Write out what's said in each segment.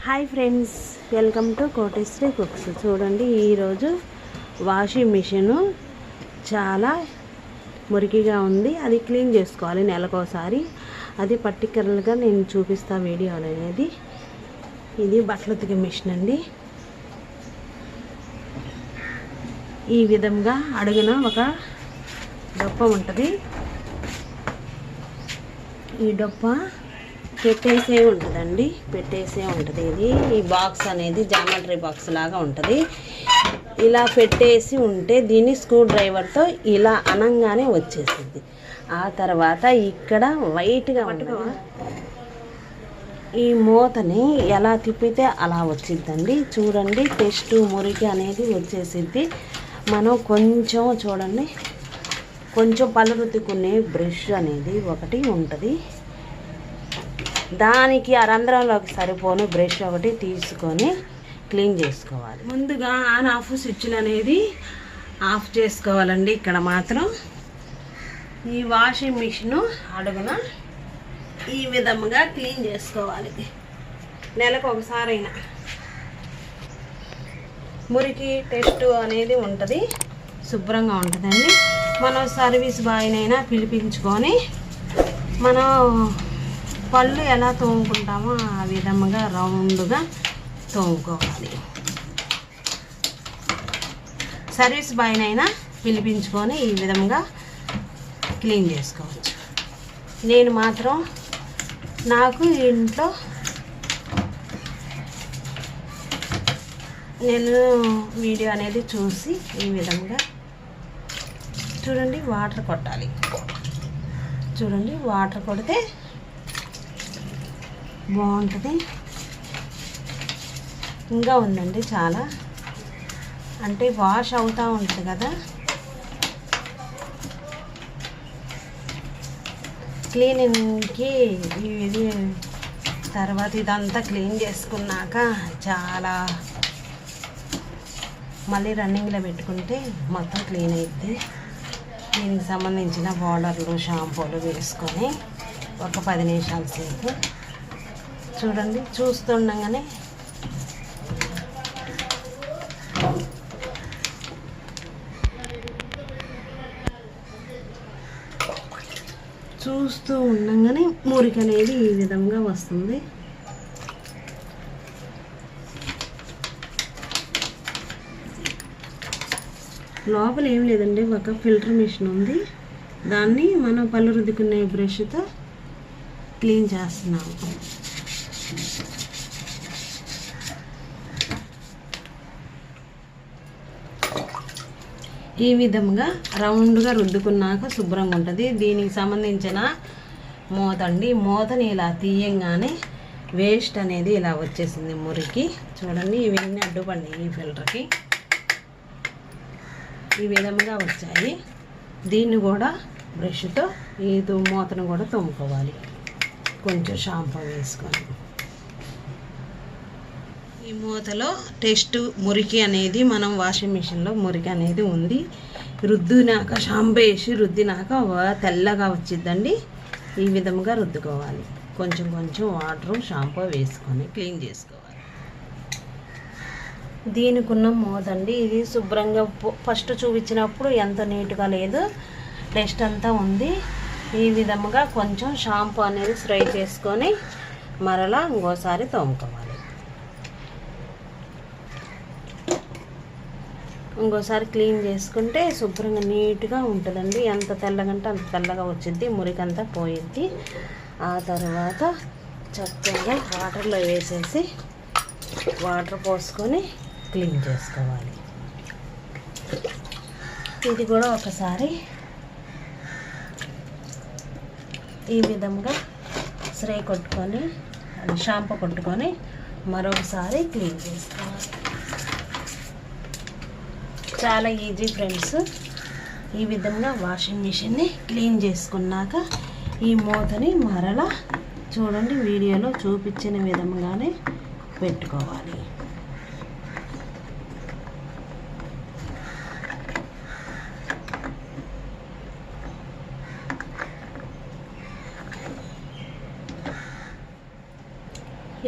Hi friends, welcome to Koteswari cooks. చూడండి, ఈరోజు washing machine చాలా మురికిగా ఉంది. అది క్లీన్ చేసుకోవాలి నెలకోసారి. అది పర్టికులర్గా నేను చూపిస్తా వీడియోలో అనేది. ఇది బట్టలు ఉతికే మిషన్ అండి. ఈ విధంగా అడుగున ఒక డొప్ప ఉంటుంది. ఈ డొప్ప పెట్టేసే ఉంటుందండి, ఇది. ఈ బాక్స్ అనేది జామెట్రీ బాక్స్ లాగా ఉంటుంది. ఇలా పెట్టేసి ఉంటే దీన్ని స్క్రూ డ్రైవర్తో ఇలా అనంగానే వచ్చేసింది. ఆ తర్వాత ఇక్కడ వైట్గా ఉంటుంది, ఈ మూతని ఎలా తిప్పితే అలా వచ్చిద్దండి. చూడండి, టెస్ట్ మురికి అనేది వచ్చేసిద్ది. మనం కొంచెం చూడండి, కొంచెం పళ్ళు రుద్దుకునే బ్రష్ అనేది ఒకటి ఉంటుంది. దానికి ఆ రంధ్రంలోకి సరిపోను బ్రష్ ఒకటి తీసుకొని క్లీన్ చేసుకోవాలి. ముందుగా ఆన్ ఆఫ్ స్విచ్లు అనేది ఆఫ్ చేసుకోవాలండి. ఇక్కడ మాత్రం ఈ వాషింగ్ మిషన్ అడుగున ఈ విధంగా క్లీన్ చేసుకోవాలి. నెలకు ఒకసారైనా మురికి టెస్ట్ అనేది ఉంటుంది, శుభ్రంగా ఉంటుందండి. మనం సర్వీస్ బాయ్నైనా పిలిపించుకొని మనం పళ్ళు ఎలా తోముకుంటామో ఆ విధంగా రౌండ్గా తోముకోవాలి. సర్వీస్ బాయ్నైనా పిలిపించుకొని ఈ విధంగా క్లీన్ చేసుకోవచ్చు. నేను మాత్రం నాకు ఇంట్లో నేను వీడియో అనేది చూసి ఈ విధంగా చూడండి, వాటర్ కొట్టాలి. చూడండి, వాటర్ కొడితే బాగుంటుంది. ఇంకా ఉందండి చాలా, అంటే వాష్ అవుతూ ఉంటుంది కదా. క్లీనింగ్కి ఇది తర్వాత ఇదంతా క్లీన్ చేసుకున్నాక చాలా మళ్ళీ రన్నింగ్లో పెట్టుకుంటే మొత్తం క్లీన్ అవుతుంది. దీనికి సంబంధించిన పౌడర్లు షాంపూలు వేసుకొని ఒక 10 నిమిషాల సేపు చూడండి, చూస్తుండగానే మురికి అనేది ఈ విధంగా వస్తుంది. లోపల ఏం లేదండి, ఒక ఫిల్టర్ మిషన్ ఉంది. దాన్ని మనం పళ్ళు రుద్దుకునే బ్రష్తో క్లీన్ చేస్తున్నాము. ఈ విధంగా రౌండ్గా రుద్దుకున్నాక శుభ్రంగా ఉంటుంది. దీనికి సంబంధించిన మూత అండి. మూతని ఇలా తీయంగానే వేస్ట్ అనేది ఇలా వచ్చేసింది మురికి. చూడండి, ఇవన్నీ అడ్డుపడి ఈ ఫిల్టర్కి ఈ విధంగా వచ్చాయి. దీన్ని కూడా బ్రష్తో ఈ మూతను కూడా తోముకోవాలి, కొంచెం షాంపూ వేసుకొని. ఈ మూతలో టెస్ట్ మురికి అనేది మనం వాషింగ్ మిషన్లో మురికి అనేది ఉంది. రుద్దినాక షాంపూ వేసి రుద్దినాక తెల్లగా వచ్చిద్దండి. ఈ విధంగా రుద్దుకోవాలి. కొంచెం కొంచెం వాటర్ షాంపూ వేసుకొని క్లీన్ చేసుకోవాలి. దీనికి ఉన్న మూత అండి. ఇది శుభ్రంగా ఫస్ట్ చూపించినప్పుడు ఎంత నీట్గా లేదు, టెస్ట్ అంతా ఉంది. ఈ విధంగా కొంచెం షాంపూ అనేది స్ప్రే చేసుకొని మరలా ఇంకోసారి తోముకోవాలి. ఇంకోసారి క్లీన్ చేసుకుంటే శుభ్రంగా నీట్గా ఉంటుందండి. ఎంత తెల్లగంటే అంత తెల్లగా వచ్చిద్ది, మురికంతా పోయిద్ది. ఆ తర్వాత చక్కగా వాటర్లో వేసేసి వాటర్ పోసుకొని క్లీన్ చేసుకోవాలి. ఇది కూడా ఒకసారి ఈ విధంగా స్ప్రే కొట్టుకొని షాంపూ కొట్టుకొని మరొకసారి క్లీన్ చేసుకోవాలి. చాలా ఈజీ ఫ్రెండ్స్. ఈ విధంగా వాషింగ్ మిషన్ని క్లీన్ చేసుకున్నాక ఈ మూతని మరలా చూడండి, వీడియోలో చూపించిన విధంగానే పెట్టుకోవాలి.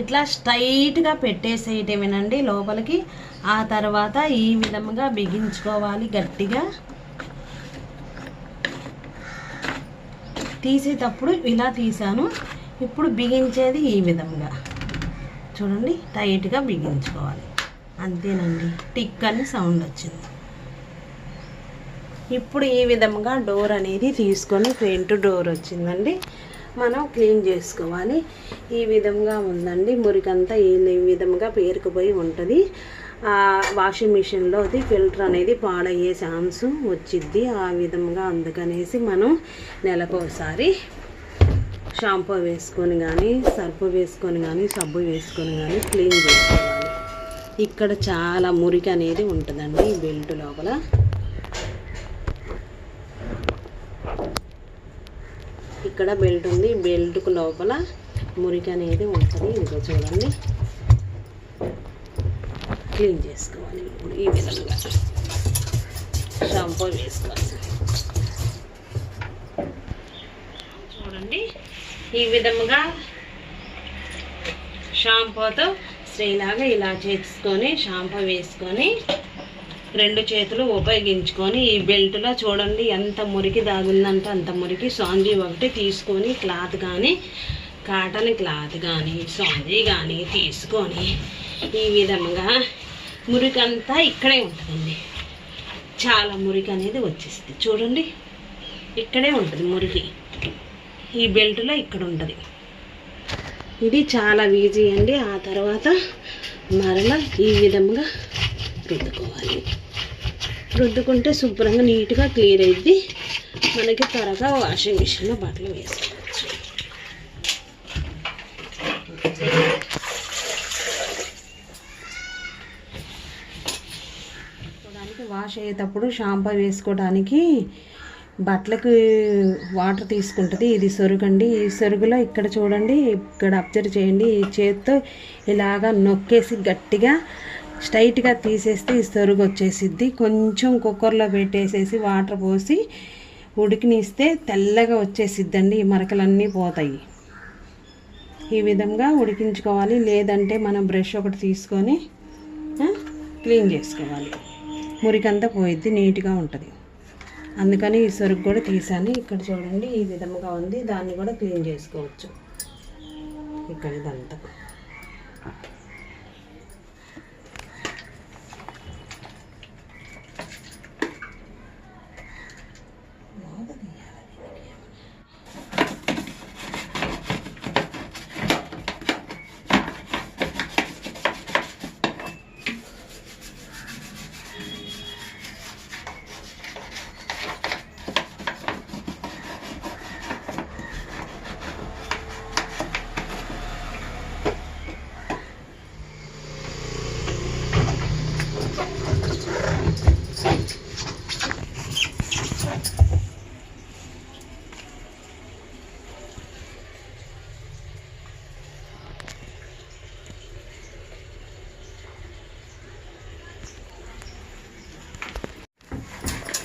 ఇట్లా స్ట్రైట్గా పెట్టేసేయటమేనండి లోపలికి. ఆ తర్వాత ఈ విధంగా బిగించుకోవాలి గట్టిగా. తీసేటప్పుడు ఇలా తీసాను, ఇప్పుడు బిగించేది ఈ విధంగా చూడండి, టైట్గా బిగించుకోవాలి. అంతేనండి, టిక్ అని సౌండ్ వచ్చింది. ఇప్పుడు ఈ విధంగా డోర్ అనేది తీసుకొని ఫ్రంట్ డోర్ వచ్చిందండి, మనం క్లీన్ చేసుకోవాలి. ఈ విధంగా ఉందండి, మురికంతా ఈ విధంగా పేరుకుపోయి ఉంటుంది. వాషింగ్ మిషన్లో అది ఫిల్టర్ అనేది పాడయ్యే ఛాన్స్ వచ్చిద్ది ఆ విధంగా. అందుకనేసి మనం నెలకోసారి షాంపూ వేసుకొని కానీ, సర్ఫ్ వేసుకొని కానీ, సబ్బు వేసుకొని కానీ క్లీన్ చేసుకోవాలి. ఇక్కడ చాలా మురికి అనేది ఉంటుందండి ఈ బెల్ట్ లోపల. ఇక్కడ బెల్ట్ ఉంది, బెల్ట్కు లోపల మురికి అనేది ఉంటుంది. ఇదిగో చూడండి, క్లీన్ చేసుకోవాలి. ఇప్పుడు ఈ విధంగా షాంపూ వేసుకోవాలి. చూడండి, ఈ విధంగా షాంపూతో స్త్రీలాగా ఇలా చేసుకొని షాంపూ వేసుకొని 2 చేతులు ఉపయోగించుకొని ఈ బెల్ట్లో చూడండి ఎంత మురికి దాగుందంటే అంత మురికి. సాంజీ ఒకటి తీసుకొని క్లాత్ కానీ, కాటన్ క్లాత్ కానీ, సాంజీ కానీ తీసుకొని ఈ విధంగా మురికి అంతా ఇక్కడే ఉంటుందండి. చాలా మురికి అనేది వచ్చేస్తుంది చూడండి, ఇక్కడే ఉంటుంది మురికి. ఈ బెల్ట్లో ఇక్కడ ఉంటుంది. ఇది చాలా ఈజీ అండి. ఆ తర్వాత మరలా ఈ విధంగా రుద్దుకోవాలి. రుద్దుకుంటే శుభ్రంగా నీట్గా క్లియర్ అయ్యింది. మనకి త్వరగా వాషింగ్ మిషన్లో బట్టలు వేసుకోవచ్చు. వాష్ అయ్యేటప్పుడు షాంపూ వేసుకోవడానికి బట్టలకు వాటర్ తీసుకుంటుంది. ఇది సొరుగండి. ఈ సొరుగులో ఇక్కడ చూడండి, ఇక్కడ అబ్జర్వ్ చేయండి, ఈ చేత్తో ఇలాగా నొక్కేసి గట్టిగా స్ట్రైట్గా తీసేస్తే ఈ సొరుగు వచ్చేసిద్ది. కొంచెం కుక్కర్లో పెట్టేసేసి వాటర్ పోసి ఉడికినిస్తే తెల్లగా వచ్చేసిద్దండి. ఈ మరకలన్నీ పోతాయి. ఈ విధంగా ఉడికించుకోవాలి. లేదంటే మనం బ్రష్ ఒకటి తీసుకొని క్లీన్ చేసుకోవాలి. మురికంతా పోయిద్ది, నీట్గా ఉంటుంది. అందుకని ఈ సొరుగు కూడా తీసాను. ఇక్కడ చూడండి ఈ విధంగా ఉంది, దాన్ని కూడా క్లీన్ చేసుకోవచ్చు. ఇక్కడ ఇదంతా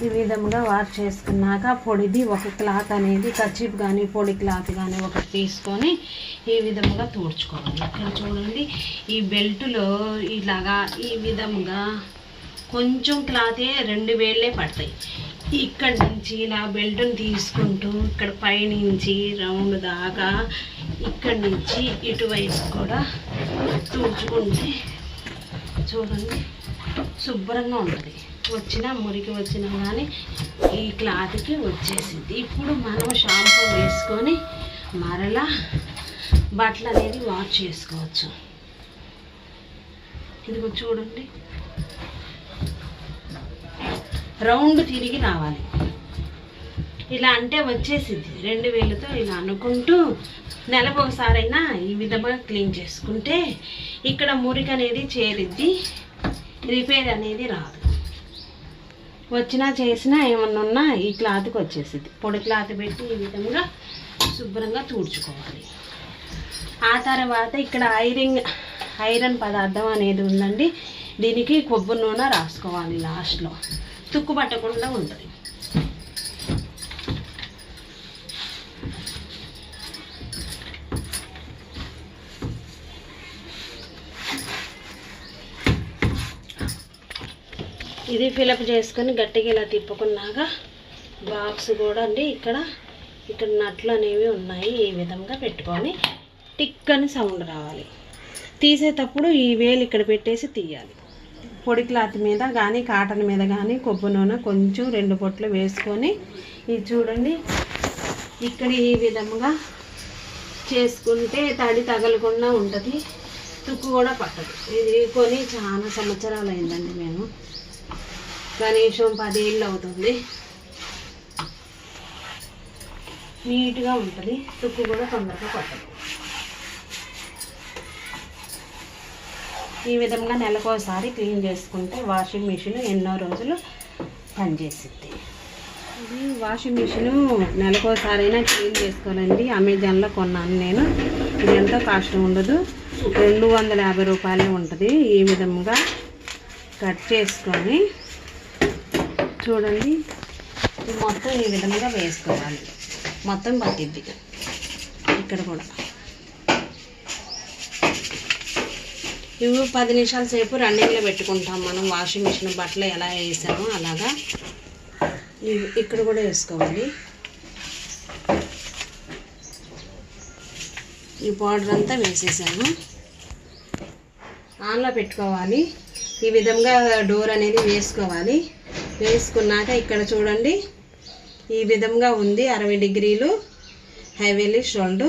ఈ విధంగా వాష్ చేసుకున్నాక పొడిది ఒక క్లాత్ అనేది కర్చీఫ్ కానీ పొడి క్లాత్ కానీ ఒకటి తీసుకొని ఈ విధంగా తుడుచుకోవాలి. ఇక్కడ చూడండి ఈ బెల్ట్లో ఇలాగా ఈ విధంగా కొంచెం క్లాతే 2 వేళ్ళే పడతాయి. ఇక్కడి నుంచి ఇలా బెల్ట్ని తీసుకుంటూ ఇక్కడ పైనుంచి రౌండ్ దాకా ఇక్కడి నుంచి ఇటువైపు కూడా తుడుచుకుంటే చూడండి శుభ్రంగా ఉంటుంది. వచ్చినా మురికి వచ్చినా కానీ ఈ క్లాత్కి వచ్చేసింది. ఇప్పుడు మనం షాంపూ వేసుకొని మరలా బట్టలు అనేది వాష్ చేసుకోవచ్చు. ఇదిగో చూడండి రౌండ్ తిరిగి రావాలి. ఇలా అంటే వచ్చేసింది. 2 వేళ్ళతో ఇలా అనుకుంటూ నెలకు ఒకసారైనా ఈ విధంగా క్లీన్ చేసుకుంటే ఇక్కడ మురికి అనేది చేరిద్ది, రిపేర్ అనేది రాదు. వచ్చినా చేసినా ఏమన్నా ఉన్నా ఈ క్లాత్కి వచ్చేసింది. పొడి క్లాత్ పెట్టి ఈ విధంగా శుభ్రంగా తుడుచుకోవాలి. ఆ తర్వాత ఇక్కడ ఐరన్ పదార్థం అనేది ఉందండి. దీనికి కొబ్బరి నూనె రాసుకోవాలి. లాస్ట్లో తుక్కు పట్టకుండా ఉంటుంది. ఇది ఫిలప్ చేసుకొని గట్టిగా ఇలా తిప్పుకున్నాక బాక్స్ కూడా అండి ఇక్కడ నట్లు అనేవి ఉన్నాయి. ఈ విధంగా పెట్టుకొని టిక్ అని సౌండ్ రావాలి. తీసేటప్పుడు ఈ వేలు ఇక్కడ పెట్టేసి తీయాలి. పొడి క్లాత్ మీద కానీ కాటన్ మీద కానీ కొబ్బరి నూనె కొంచెం 2 పొట్లు వేసుకొని ఇది చూడండి ఇక్కడ ఈ విధంగా చేసుకుంటే తడి తగలకుండా ఉంటుంది, తుక్కు కూడా పట్టదు. ఇది కొని చాలా సంవత్సరాలు అయిందండి, మేము కనీసం 10 ఏళ్ళు అవుతుంది. నీట్గా ఉంటుంది, తుక్కు కూడా తొందరగా పట్టదు. ఈ విధంగా నెలకోసారి క్లీన్ చేసుకుంటే వాషింగ్ మిషన్ ఎన్నో రోజులు పనిచేసిద్ది. ఇది వాషింగ్ మిషన్ నెలకోసారైనా క్లీన్ చేసుకోవాలండి. అమెజాన్లో కొన్నాను నేను. ఇది ఎంతో కాస్ట్ ఉండదు, 250 రూపాయలే ఉంటుంది. ఈ విధంగా కట్ చేసుకొని చూడండి మొత్తం ఈ విధంగా వేసుకోవాలి. మొత్తం పట్టిద్ది. ఇక్కడ కూడా ఇవి 10 నిమిషాల సేపు రన్నింగ్లో పెట్టుకుంటాం మనం. వాషింగ్ మిషన్ బట్టలు ఎలా వేసామో అలాగా ఇక్కడ కూడా వేసుకోవాలి. ఈ పౌడర్ అంతా వేసేసాను. ఆన్లో పెట్టుకోవాలి. ఈ విధంగా డోర్ అనేది వేసుకోవాలి. వేసుకున్నాక ఇక్కడ చూడండి ఈ విధంగా ఉంది. 60 డిగ్రీలు హైవేలీ షోల్డ్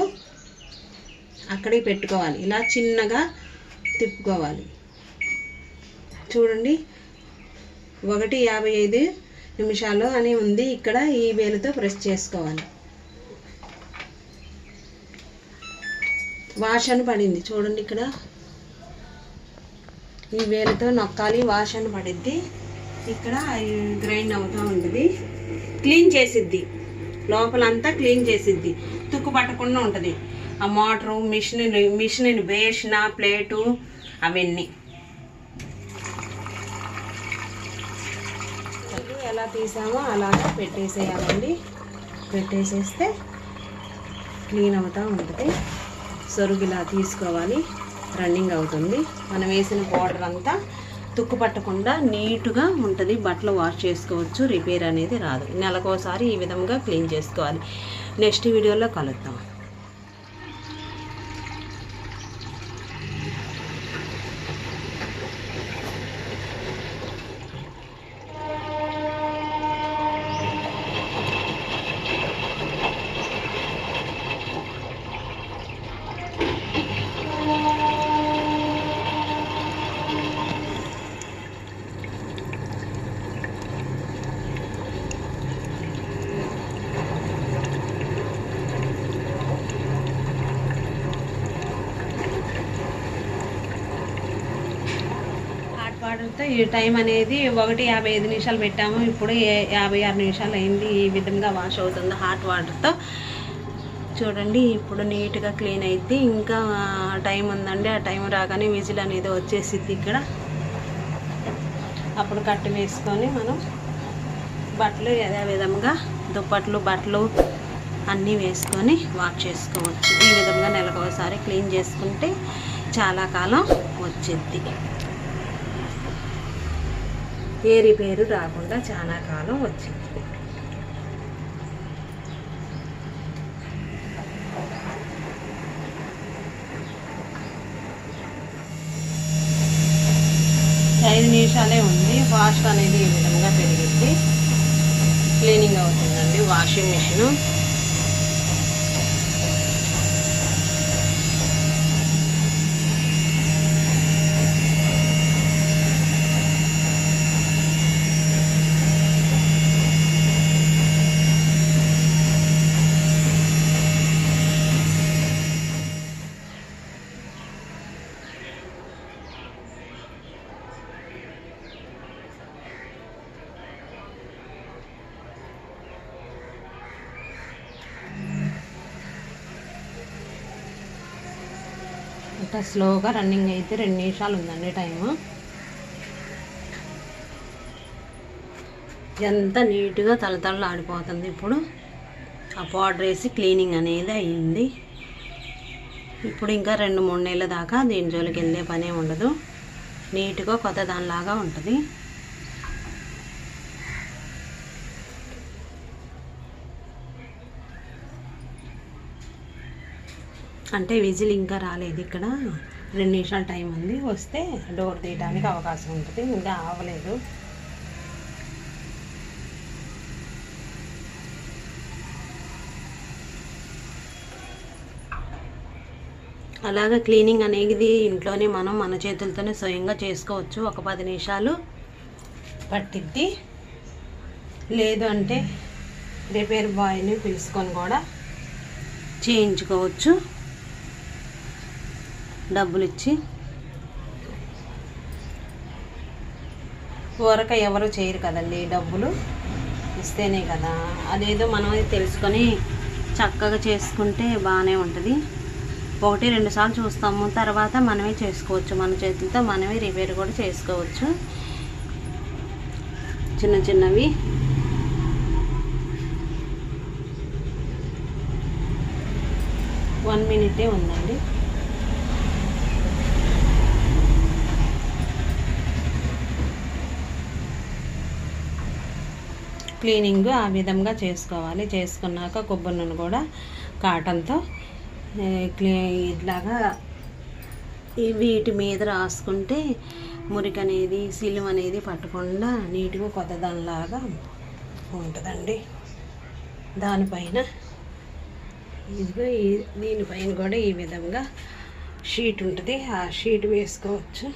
అక్కడికి పెట్టుకోవాలి. ఇలా చిన్నగా తిప్పుకోవాలి. చూడండి 1:55 నిమిషాలు అని ఉంది. ఇక్కడ ఈ వేలుతో ప్రెస్ చేసుకోవాలి. వాష్ అని పడింది చూడండి. ఇక్కడ ఈ వేలుతో నొక్కాలి, వాష్ అని పడిద్ది. ఇక్కడ గ్రైండ్ అవుతూ ఉంటుంది. క్లీన్ చేసిద్ది, లోపలంతా క్లీన్ చేసిద్ది, తుక్కు పట్టకుండా ఉంటుంది. ఆ మోటరు మిషన్ బేసిన ప్లేటు అవన్నీ ఎలా తీసామో అలాగా పెట్టేసేయాలండి. పెట్టేసేస్తే క్లీన్ అవుతూ ఉంటుంది. సొరుగు ఇలా తీసుకోవాలి, రన్నింగ్ అవుతుంది. మనం వేసిన పౌడర్ అంతా తుక్కు పట్టకుండా నీట్గా ఉంటుంది. బట్టలు వాష్ చేసుకోవచ్చు, రిపేర్ అనేది రాదు. నెలకోసారి ఈ విధంగా క్లీన్ చేసుకోవాలి. నెక్స్ట్ వీడియోలో కలుద్దాం. వాటర్తో ఈ టైం అనేది 1:55 నిమిషాలు పెట్టాము. ఇప్పుడు 56 నిమిషాలు అయింది. ఈ విధంగా వాష్ అవుతుంది హాట్ వాటర్తో. చూడండి ఇప్పుడు నీట్గా క్లీన్ అయింది. ఇంకా టైం ఉందండి. ఆ టైం రాగానే విజిల్ అనేది వచ్చేసిద్ది. ఇక్కడ అప్పుడు కట్టు వేసుకొని మనం బట్టలు అదే విధంగా దుప్పట్లు బట్టలు అన్నీ వేసుకొని వాష్ చేసుకోవచ్చు. ఈ విధంగా నెలకోసారి క్లీన్ చేసుకుంటే చాలా కాలం వచ్చిద్ది. ఏ రిపేరు రాకుండా చాలా కాలం వచ్చింది. ఐదు నిమిషాలే ఉంది. ఫాస్ట్ అనేది ఈ విధంగా పెరిగింది. క్లీనింగ్ అవుతుందండి వాషింగ్ మిషను. ఇంకా స్లోగా రన్నింగ్ అయితే 2 నిమిషాలు ఉందండి టైము. ఎంత నీట్గా తలతళ్ళు ఆడిపోతుంది. ఇప్పుడు ఆ పౌడర్ వేసి క్లీనింగ్ అనేది అయ్యింది. ఇప్పుడు ఇంకా 2-3 నెలల దాకా దీని జోలికి వెళ్ళే పనే ఉండదు. నీట్గా కొత్త దానిలాగా ఉంటుంది. అంటే విజిల్ ఇంకా రాలేదు, ఇక్కడ 2 నిమిషాలు టైం ఉంది. వస్తే డోర్ తీయడానికి అవకాశం ఉంటుంది, ఇంకా అవ్వలేదు. అలాగా క్లీనింగ్ అనేది ఇంట్లోనే మనం మన చేతులతోనే స్వయంగా చేసుకోవచ్చు. ఒక 10 నిమిషాలు పట్టిద్ది. లేదు అంటే రిపేర్ బాయ్ని పిలుచుకొని కూడా చేయించుకోవచ్చు డబ్బులు ఇచ్చి. ఊరక ఎవరు చేయరు కదండి, డబ్బులు ఇస్తేనే కదా. అదేదో మనం తెలుసుకొని చక్కగా చేసుకుంటే బాగానే ఉంటుంది. 1-2 సార్లు చూస్తాము, తర్వాత మనమే చేసుకోవచ్చు. మన చేతులతో మనమే రిపేర్ కూడా చేసుకోవచ్చు. చిన్న చిన్నవి వన్ మినిటే ఉందండి. క్లీనింగ్ ఆ విధంగా చేసుకోవాలి. చేసుకున్నాక కొబ్బరి నూనె కూడా కాటన్తో ఇట్లాగా వీటి మీద రాసుకుంటే మురికి అనేది సిలువ అనేది పట్టకుండా నీట్గా కొత్త దానిలాగా ఉంటుందండి. దానిపైన ఇదిగో దీనిపైన కూడా ఈ విధంగా షీట్ ఉంటుంది, ఆ షీట్ వేసుకోవచ్చు.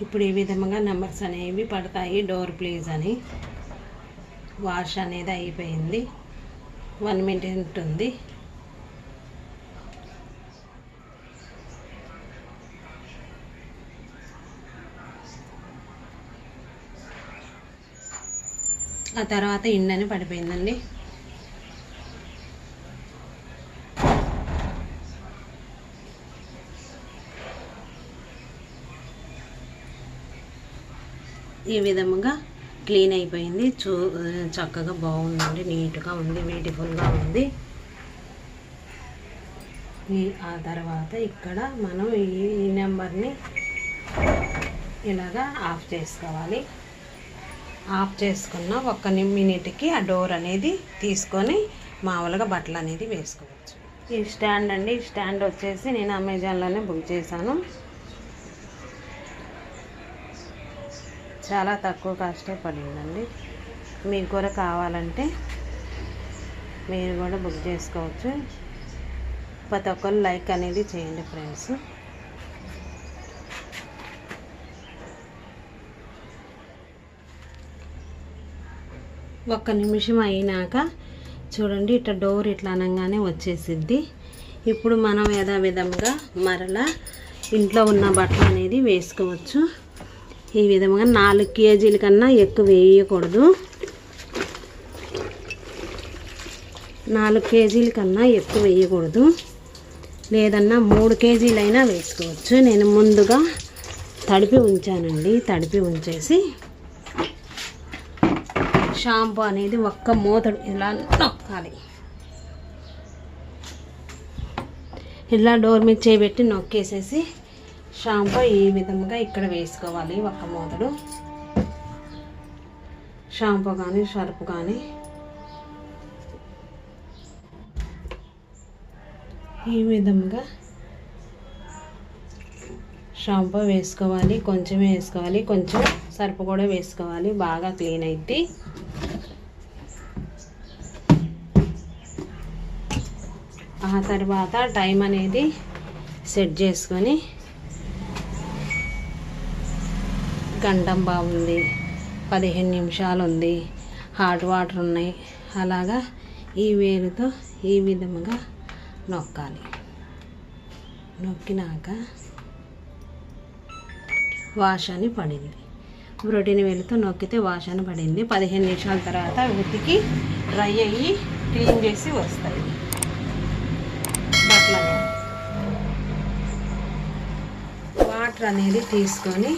ఇప్పుడు ఈ విధంగా నెంబర్స్ అనేవి పడతాయి. డోర్ ప్లీజ్ అని. వాష్ అనేది అయిపోయింది, 1 మినిట్ ఉంది. ఆ తర్వాత ఇండని పడిపోయిందండి. ఈ విధముగా క్లీన్ అయిపోయింది. చక్కగా బాగుందండి, నీట్గా ఉంది, బ్యూటిఫుల్గా ఉంది. ఆ తర్వాత ఇక్కడ మనం ఈ నెంబర్ని ఇలాగా ఆఫ్ చేసుకోవాలి. ఆఫ్ చేసుకున్న 1 మినిట్కి ఆ డోర్ అనేది తీసుకొని మామూలుగా బట్టలు అనేది వేసుకోవచ్చు. ఈ స్టాండ్ అండి, ఈ స్టాండ్ వచ్చేసి నేను అమెజాన్లోనే బుక్ చేశాను. చాలా తక్కువ కాస్టే పడిందండి. మీకు కూడా కావాలంటే మీరు కూడా బుక్ చేసుకోవచ్చు. ప్రతి ఒక్కరు లైక్ అనేది చేయండి ఫ్రెండ్స్. ఒక్క నిమిషం అయినాక చూడండి, ఇట్లా డోర్ ఇట్లా అనగానే వచ్చేసిద్ది. ఇప్పుడు మనం యథావిధంగా మరలా ఇంట్లో ఉన్న బట్టలు అనేది వేసుకోవచ్చు. ఈ విధంగా 4 కేజీల కన్నా ఎక్కువ వేయకూడదు. 4 కేజీల కన్నా ఎక్కువ వేయకూడదు. లేదన్నా 3 కేజీలైనా వేసుకోవచ్చు. నేను ముందుగా తడిపి ఉంచానండి. తడిపి ఉంచేసి షాంపూ అనేది ఒక్క మూతడు ఇలా నొక్కాలి. ఇలా డోర్ మీద చేయబెట్టి నొక్కేసేసి షాంపూ ఈ విధంగా ఇక్కడ వేసుకోవాలి. ఒక్క మూతడు షాంపూ కానీ సర్ఫ్ కానీ ఈ విధంగా షాంపూ వేసుకోవాలి. కొంచెం వేసుకోవాలి, కొంచెం సర్ఫ్ కూడా వేసుకోవాలి. బాగా క్లీన్ అయింది. ఆ తర్వాత టైం అనేది సెట్ చేసుకొని గంటం బాగుంది, 15 నిమిషాలు ఉంది, హాట్ వాటర్ ఉన్నాయి. అలాగా ఈ వేలుతో ఈ విధముగా నొక్కాలి. నొక్కినాక వాష్ అని పడింది. బ్రొటీన్ వేలుతో నొక్కితే వాష్ అని పడింది. 15 నిమిషాల తర్వాత ఉతికి డ్రై అయ్యి క్లీన్ చేసి వస్తాయి బట్టలని. వాటర్ అనేది తీసుకొని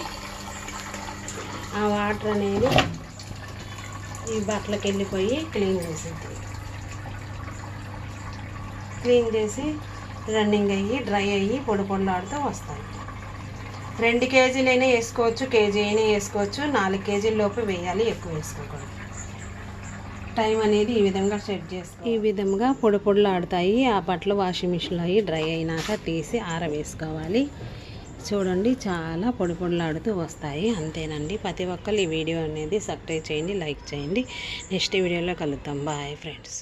ఆ వాటర్ అనేది ఈ బట్టలకి వెళ్ళిపోయి క్లీన్ చేసేది. క్లీన్ చేసి రన్నింగ్ అయ్యి డ్రై అయ్యి పొడి పొడిలాడుతూ వస్తాయి. 2 కేజీలైనా వేసుకోవచ్చు, కేజీ అయినా వేసుకోవచ్చు. 4 కేజీల లోపు వేయాలి, ఎక్కువ వేసుకోకూడదు. టైం అనేది ఈ విధంగా సెట్ చేసుకో. ఈ విధంగా పొడి పొడిలాడుతాయి. ఆ బట్టలు వాషింగ్ మిషన్లో అయ్యి డ్రై అయినాక తీసి ఆరవేసుకోవాలి. చూడండి, చాలా పొడి పొడిలాడుతూ వస్తాయి. అంతేనండి. ప్రతి ఒక్కరు ఈ వీడియో అనేది సబ్స్క్రైబ్ చేయండి, లైక్ చేయండి. నెక్స్ట్ వీడియోలో కలుద్దాం. Bye friends.